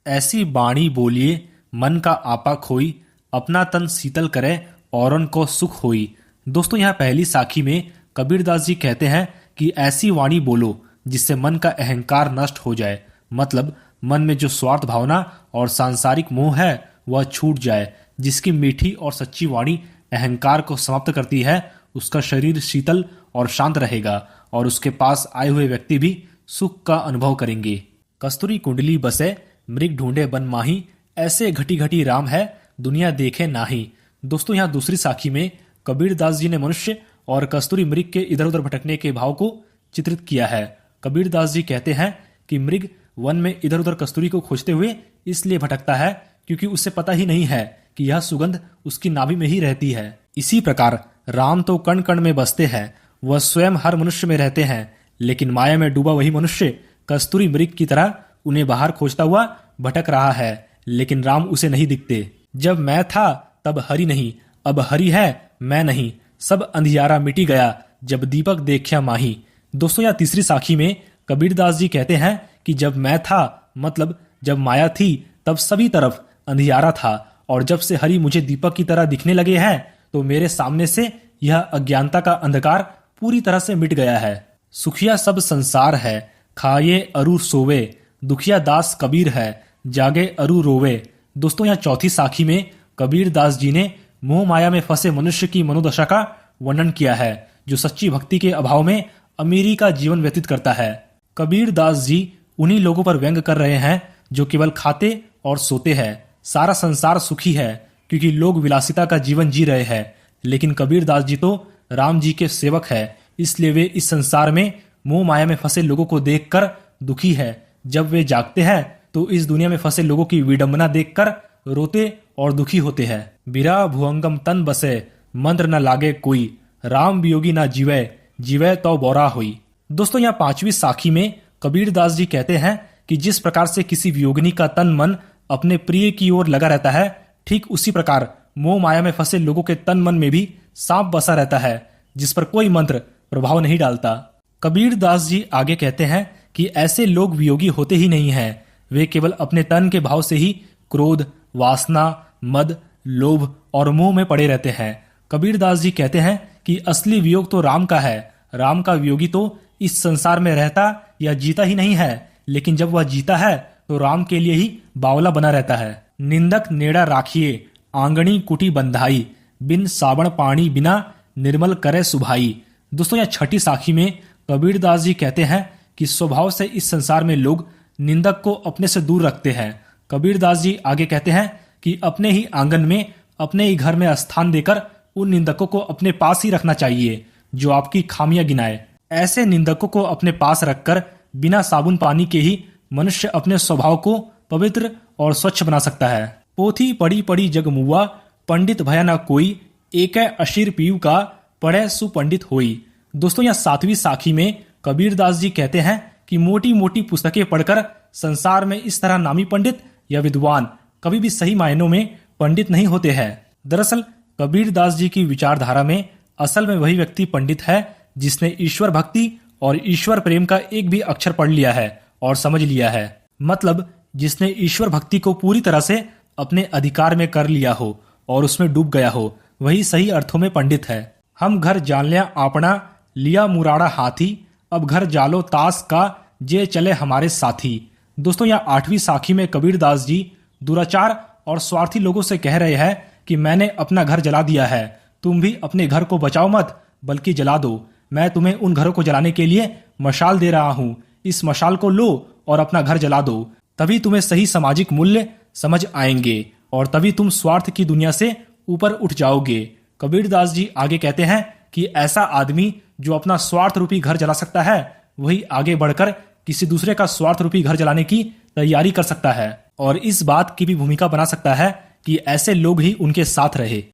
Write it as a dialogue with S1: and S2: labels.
S1: ऐसी बाणी बोलिए मन का आपा खोई, अपना तन शीतल करे औरन को सुख होई। दोस्तों यहाँ पहली साखी में कबीरदास जी कहते हैं कि ऐसी वाणी बोलो जिससे मन का अहंकार नष्ट हो जाए, मतलब मन में जो स्वार्थ भावना और सांसारिक मोह है वह छूट जाए। जिसकी मीठी और सच्ची वाणी अहंकार को समाप्त करती है उसका शरीर शीतल और शांत रहेगा और उसके पास आए हुए व्यक्ति भी सुख का अनुभव करेंगे। कस्तूरी कुंडली बसे मृग ढूंढे बन माही, ऐसे घटी घटी राम है दुनिया देखे नाही। दोस्तों यहाँ दूसरी साखी में कबीरदास जी ने मनुष्य और कस्तूरी मृग के इधर उधर भटकने के भाव को चित्रित किया है। कबीरदास जी कहते हैं कि मृग वन में इधर उधर कस्तूरी को खोजते हुए इसलिए भटकता है क्योंकि उसे पता ही नहीं है कि यह सुगंध उसकी नाभि में ही रहती है। इसी प्रकार राम तो कण कण में बसते हैं, वह स्वयं हर मनुष्य में रहते हैं, लेकिन माया में डूबा वही मनुष्य कस्तूरी मृग की तरह उन्हें बाहर खोजता हुआ भटक रहा है, लेकिन राम उसे नहीं दिखते। जब मैं था तब हरि नहीं, अब हरि है मैं नहीं, सब अंधियारा मिटी गया जब दीपक देखा माही। दोस्तों यह तीसरी साखी में कबीरदास जी कहते हैं कि जब मैं था मतलब जब माया थी तब सभी तरफ अंधियारा था, और जब से हरि मुझे दीपक की तरह दिखने लगे हैं तो मेरे सामने से यह अज्ञानता का अंधकार पूरी तरह से मिट गया है। सुखिया सब संसार है, खाए अरु सोवे, दुखिया दास कबीर है, जागे अरु रोवे। दोस्तों यहाँ चौथी साखी में कबीरदास जी ने मोह माया में फंसे मनुष्य की मनोदशा का वर्णन किया है, जो सच्ची भक्ति के अभाव में अमीरी का जीवन व्यतीत करता है। कबीरदास जी उन्हीं लोगों पर व्यंग कर रहे हैं जो केवल खाते और सोते हैं। सारा संसार सुखी है क्योंकि लोग विलासिता का जीवन जी रहे हैं, लेकिन कबीरदास जी तो राम जी के सेवक है, इसलिए वे इस संसार में मोह माया में फंसे लोगों को देखकर दुखी है। जब वे जागते हैं तो इस दुनिया में फंसे लोगों की विडंबना देखकर रोते और दुखी होते हैं। बिरा भुअंगम तन बसे, मंत्र न लागे कोई, राम वियोगी ना जीवे, जीवे तो बोरा हुई। दोस्तों यहाँ पांचवी साखी में कबीरदास जी कहते हैं कि जिस प्रकार से किसी वियोगिनी का तन मन अपने प्रिय की ओर लगा रहता है, ठीक उसी प्रकार मोह माया में फंसे लोगों के तन मन में भी सांप बसा रहता है, जिस पर कोई मंत्र प्रभाव नहीं डालता। कबीरदास जी आगे कहते हैं कि ऐसे लोग वियोगी होते ही नहीं हैं, वे केवल अपने तन के भाव से ही क्रोध, वासना, मद, लोभ और मोह में पड़े रहते हैं। कबीरदास जी कहते हैं कि असली वियोग तो राम का है। राम का वियोगी तो इस संसार में रहता या जीता ही नहीं है, लेकिन जब वह जीता है तो राम के लिए ही बावला बना रहता है। निंदक नेड़ा राखिए, आंगणी कुटी बंधाई, बिन साबण पानी बिना निर्मल करे सुभाई। दोस्तों यह छठी साखी में कबीरदास जी कहते हैं कि स्वभाव से इस संसार में लोग निंदक को अपने से दूर रखते हैं। कबीरदास जी आगे कहते हैं कि अपने ही आंगन में, अपने ही घर में स्थान देकर उन निंदकों को अपने पास ही रखना चाहिए जो आपकी खामियां गिनाए। ऐसे निंदकों को अपने पास रखकर बिना साबुन पानी के ही मनुष्य अपने स्वभाव को पवित्र और स्वच्छ बना सकता है। पोथी पढ़ी पढ़ी जग मुआ, पंडित भया न कोई, एक अशीर पीयू का पढ़े सुपंडित होई। दोस्तों यह सातवीं साखी में कबीरदास जी कहते हैं कि मोटी मोटी पुस्तकें पढ़कर संसार में इस तरह नामी पंडित या विद्वान कभी भी सही मायनों में पंडित नहीं होते हैं। दरअसल कबीरदास जी की विचारधारा में असल में वही व्यक्ति पंडित है जिसने ईश्वर भक्ति और ईश्वर प्रेम का एक भी अक्षर पढ़ लिया है और समझ लिया है, मतलब जिसने ईश्वर भक्ति को पूरी तरह से अपने अधिकार में कर लिया हो और उसमें डूब गया हो, वही सही अर्थों में पंडित है। हम घर जान लिया आपना, लिया मुराड़ा हाथी, अब घर जालो ताश का, जे चले हमारे साथी। दोस्तों यहाँ आठवीं साखी में कबीरदास जी दुराचार और स्वार्थी लोगों से कह रहे हैं कि मैंने अपना घर जला दिया है, तुम भी अपने घर को बचाओ मत बल्कि जला दो। मैं तुम्हें उन घरों को जलाने के लिए मशाल दे रहा हूँ, इस मशाल को लो और अपना घर जला दो, तभी तुम्हें सही सामाजिक मूल्य समझ आएंगे और तभी तुम स्वार्थ की दुनिया से ऊपर उठ जाओगे। कबीरदास जी आगे कहते हैं कि ऐसा आदमी जो अपना स्वार्थ रूपी घर जला सकता है, वही आगे बढ़कर किसी दूसरे का स्वार्थ रूपी घर जलाने की तैयारी कर सकता है और इस बात की भी भूमिका बना सकता है कि ऐसे लोग ही उनके साथ रहे।